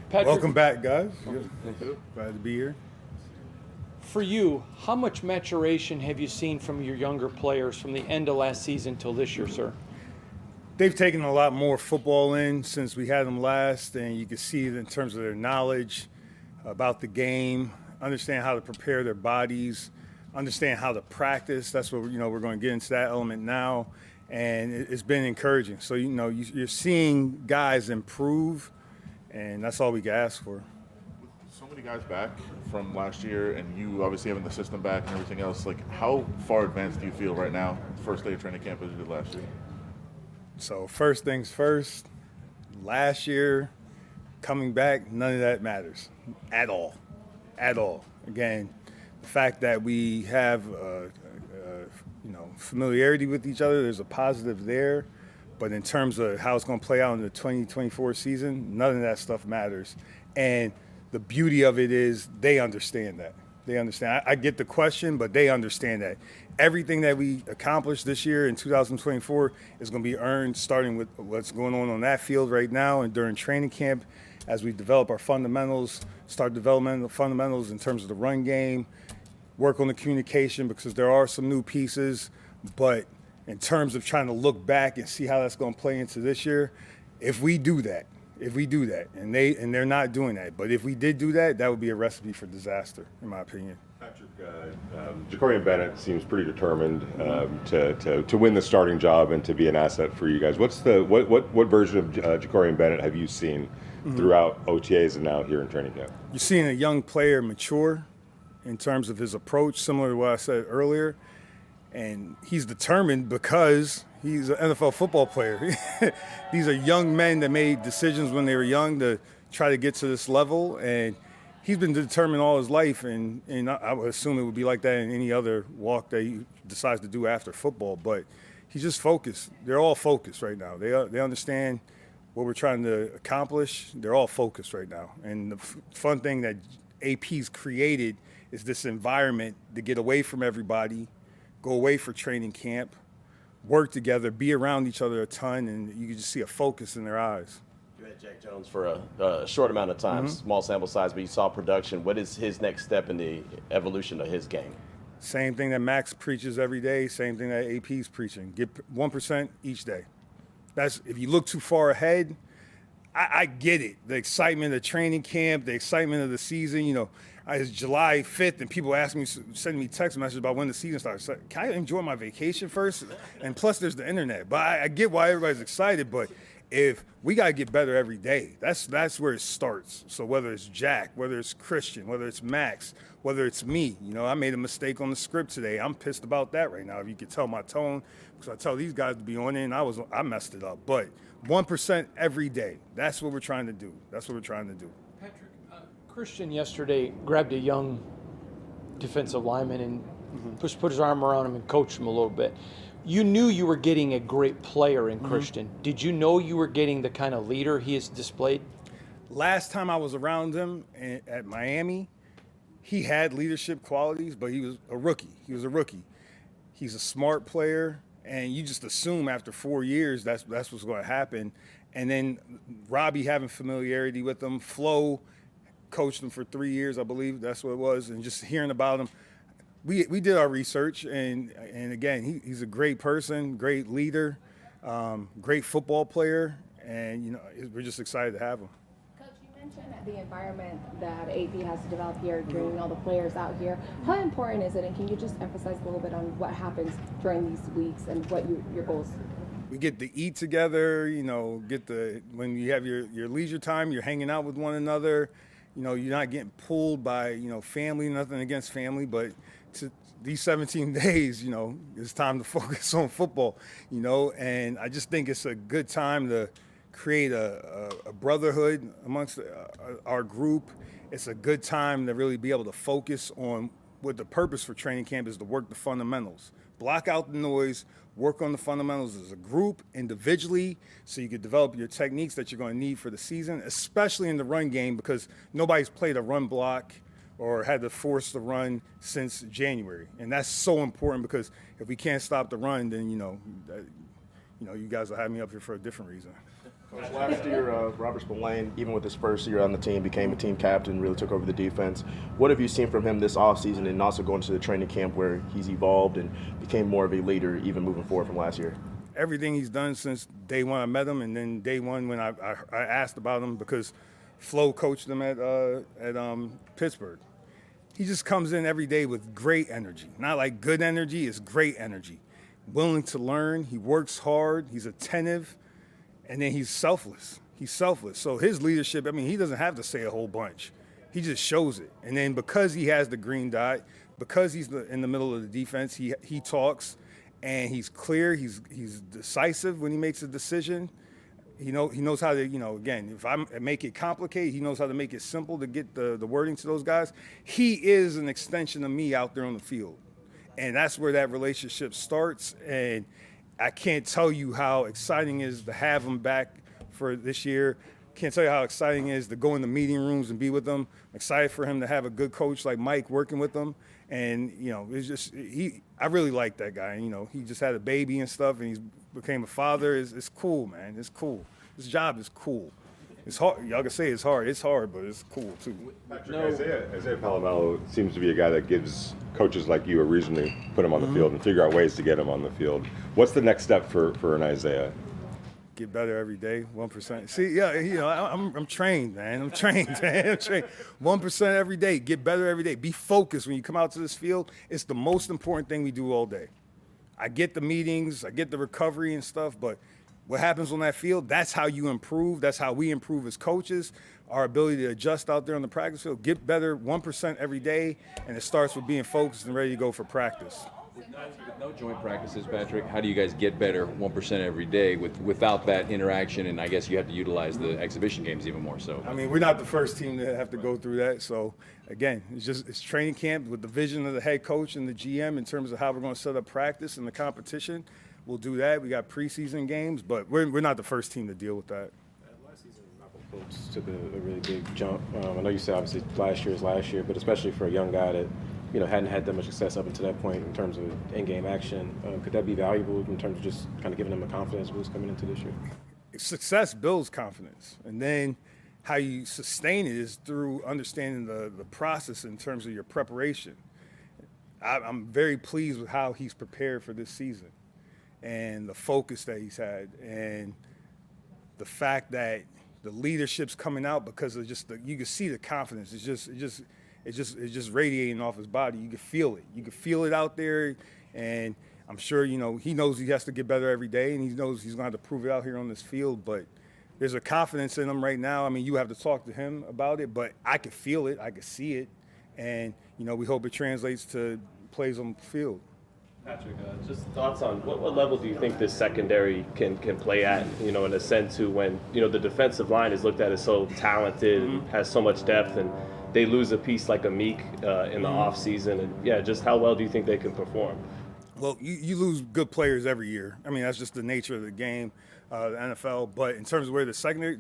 Patrick, Welcome back, guys. Thank you. Glad to be here. for you, how much maturation have you seen from your younger players from the end of last season till this year, sir? They've taken a lot more football in since we had them last, and you can see it in terms of their knowledge about the game, understand how to prepare their bodies, understand how to practice. That's what we're going to get into that element now, and it's been encouraging. So you're seeing guys improve, and that's all we can ask for. So many guys back from last year, and you obviously having the system back and everything else. Like, how far advanced do you feel right now, first day of training camp as you did last year? So first things first, last year, coming back, none of that matters at all. Again, the fact that we have familiarity with each other, there's a positive there. But in terms of how it's going to play out in the 2024 season, none of that stuff matters. And the beauty of it is they understand that. They understand. I get the question, but they understand that. Everything that we accomplished this year in 2024 is going to be earned starting with what's going on that field right now and during training camp as we develop our fundamentals, start developing the fundamentals in terms of the run game, work on the communication because there are some new pieces. But in terms of trying to look back and see how that's going to play into this year, if we do that, and they're not doing that, but if we did do that, that would be a recipe for disaster, in my opinion. Patrick, Jacorian Bennett seems pretty determined to win the starting job and to be an asset for you guys. What version of Jacorian Bennett have you seen throughout OTAs and now here in training camp? You're seeing a young player mature in terms of his approach, similar to what I said earlier. And he's determined because he's an NFL football player. These are young men that made decisions when they were young to try to get to this level. And he's been determined all his life. And I would assume it would be like that in any other walk that he decides to do after football. But he's just focused. They're all focused right now. They understand what we're trying to accomplish. They're all focused right now. And the fun thing that AP's created is this environment to get away from everybody, go away for training camp, work together, be around each other a ton, and you can just see a focus in their eyes. You had Jack Jones for a short amount of time, small sample size, but you saw production. What is his next step in the evolution of his game? Same thing that Max preaches every day, same thing that AP's preaching. Get 1% each day. That's if you look too far ahead, I get it. The excitement of training camp, the excitement of the season, it's July 5th, and people sending me text messages about when the season starts. Like, can I enjoy my vacation first? And plus, there's the internet. But I get why everybody's excited. But if we got to get better every day, that's where it starts. So whether it's Jack, whether it's Christian, whether it's Max, whether it's me, I made a mistake on the script today. I'm pissed about that right now. If you could tell my tone, because I tell these guys to be on it, and I messed it up. But 1% every day. That's what we're trying to do. Patrick, Christian yesterday grabbed a young defensive lineman and put his arm around him and coached him a little bit. You knew you were getting a great player in Christian. Did you know you were getting the kind of leader he has displayed? Last time I was around him at Miami, he had leadership qualities, but he was a rookie. He's a smart player, and you just assume after 4 years that's what's going to happen. And then Robbie having familiarity with him, Flo coached him for 3 years, I believe that's what it was, and just hearing about him, we did our research, and again, he's a great person, great leader, great football player, and we're just excited to have him. Coach, you mentioned the environment that AP has to develop here, bringing all the players out here. How important is it, and can you just emphasize a little bit on what happens during these weeks and what your goals? We get to eat together, when you have your leisure time, you're hanging out with one another. You're not getting pulled by, family, nothing against family, but these 17 days, it's time to focus on football, and I just think it's a good time to create a brotherhood amongst our group. It's a good time to really be able to focus on what the purpose for training camp is, to work the fundamentals. Block out the noise, work on the fundamentals as a group, individually, so you can develop your techniques that you're going to need for the season, especially in the run game, because nobody's played a run block or had to force the run since January. And that's so important, because if we can't stop the run, then, you guys will have me up here for a different reason. Last year, Robert Spillane, even with his first year on the team, became a team captain, really took over the defense. What have you seen from him this offseason and also going to the training camp where he's evolved and became more of a leader even moving forward from last year? Everything he's done since day one I met him, and then day one when I asked about him because Flo coached him at Pittsburgh. He just comes in every day with great energy. Not like good energy, it's great energy. Willing to learn, he works hard, he's attentive, and then he's selfless. He's selfless. So his leadership, I mean, he doesn't have to say a whole bunch. He just shows it. And then because he has the green dot, because he's in the middle of the defense, he talks, and he's clear, he's decisive when he makes a decision. He knows how to, again, if I make it complicated, he knows how to make it simple to get the wording to those guys. He is an extension of me out there on the field. And that's where that relationship starts. And I can't tell you how exciting it is to have him back for this year. Can't tell you how exciting it is to go in the meeting rooms and be with them. I'm excited for him to have a good coach like Mike working with him. And, it's just, I really like that guy. He just had a baby and stuff, and he became a father. It's cool, man. It's cool. This job is cool. It's hard. Y'all can say it's hard. It's hard, but it's cool, too. Isaiah Palomelo seems to be a guy that gives coaches like you a reason to put him on the field and figure out ways to get him on the field. What's the next step for an Isaiah? Get better every day, 1%. See, yeah, I'm trained, man. I'm trained, man. I'm trained. 1% every day. Get better every day. Be focused when you come out to this field. It's the most important thing we do all day. I get the meetings, I get the recovery and stuff, but what happens on that field, that's how you improve. That's how we improve as coaches, our ability to adjust out there on the practice field. Get better 1% every day, and it starts with being focused and ready to go for practice. With no joint practices, Patrick, how do you guys get better 1% every day without that interaction? And I guess you have to utilize the exhibition games even more so. I mean, we're not the first team to have to go through that. So, again, it's training camp with the vision of the head coach and the GM in terms of how we're going to set up practice and the competition. We'll do that. We got preseason games, but we're not the first team to deal with that. Last season, Folks took a really big jump. I know you said obviously last year is last year, but especially for a young guy that hadn't had that much success up until that point in terms of in-game action, could that be valuable in terms of just kind of giving him a confidence boost coming into this year? Success builds confidence, and then how you sustain it is through understanding the process in terms of your preparation. I'm very pleased with how he's prepared for this season and the focus that he's had and the fact that the leadership's coming out because of just you can see the confidence. It's just radiating off his body. You can feel it. You can feel it out there, and I'm sure he knows he has to get better every day, and he knows he's going to have to prove it out here on this field. But there's a confidence in him right now. I mean, you have to talk to him about it, but I can feel it. I can see it, and we hope it translates to plays on the field. Patrick, just thoughts on what level do you think this secondary can play at, in a sense to when, the defensive line is looked at as so talented, and has so much depth, and they lose a piece like a Meek in the offseason, and just how well do you think they can perform? Well, you lose good players every year. I mean, that's just the nature of the game, the NFL. But in terms of where the secondary,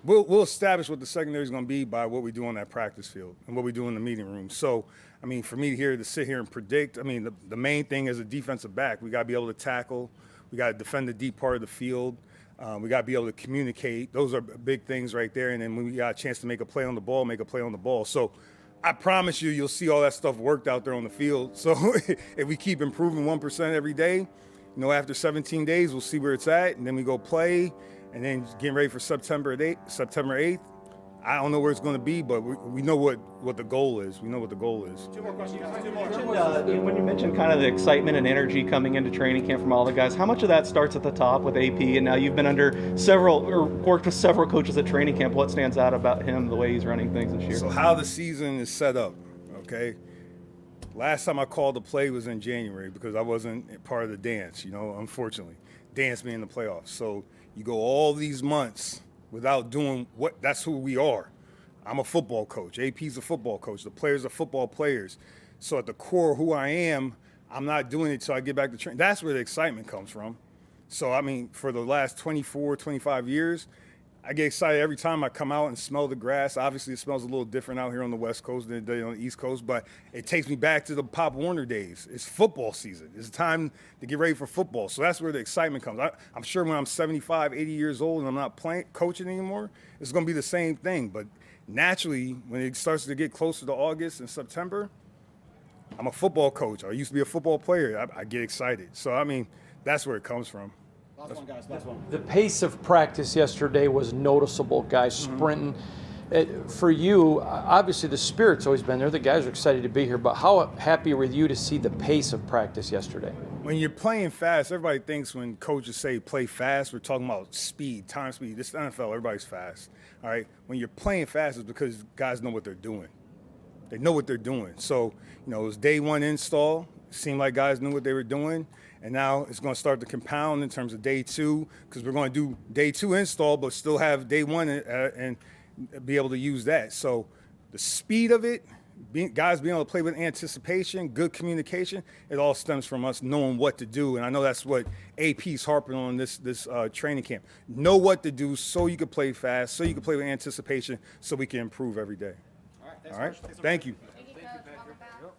we'll establish what the secondary is going to be by what we do on that practice field and what we do in the meeting room. So, I mean, for me to sit here and predict, I mean, the main thing is a defensive back. We got to be able to tackle. We got to defend the deep part of the field. We got to be able to communicate. Those are big things right there. And then when we got a chance to make a play on the ball, make a play on the ball. So I promise you'll see all that stuff worked out there on the field. So if we keep improving 1% every day, after 17 days, we'll see where it's at. And then we go play. And then getting ready for September 8th. I don't know where it's going to be, but we know what the goal is. We know what the goal is. Two more questions. When you mentioned kind of the excitement and energy coming into training camp from all the guys, how much of that starts at the top with AP, and now you've been under worked with several coaches at training camp. What stands out about him, the way he's running things this year? So how the season is set up, okay? Last time I called the play was in January because I wasn't part of the dance, unfortunately. Dance being the playoffs. So you go all these months without doing that's who we are. I'm a football coach. AP's a football coach. The players are football players. So at the core of who I am, I'm not doing it till I get back to training. That's where the excitement comes from. So, I mean, for the last 24, 25 years, I get excited every time I come out and smell the grass. Obviously, it smells a little different out here on the West Coast than it does on the East Coast, but it takes me back to the Pop Warner days. It's football season. It's time to get ready for football. So that's where the excitement comes. I'm sure when I'm 75, 80 years old and I'm not coaching anymore, it's going to be the same thing. But naturally, when it starts to get closer to August and September, I'm a football coach. I used to be a football player. I get excited. So, I mean, that's where it comes from. Last one, guys. Last one. The pace of practice yesterday was noticeable, guys sprinting. For you, obviously the spirit's always been there. The guys are excited to be here, but how happy were you to see the pace of practice yesterday? When you're playing fast, everybody thinks when coaches say play fast, we're talking about speed, time speed. This is the NFL, everybody's fast. All right? When you're playing fast, it's because guys know what they're doing. They know what they're doing. So, it was day one install. It seemed like guys knew what they were doing. And now it's going to start to compound in terms of day two, because we're going to do day two install, but still have day one and be able to use that. So the speed of it, guys being able to play with anticipation, good communication, it all stems from us knowing what to do. And I know that's what AP's harping on this training camp. Know what to do so you can play fast, so you can play with anticipation, so we can improve every day. All right. Thanks, All right? Coach. Thanks, Thank you. Thank you, Coach. Welcome back.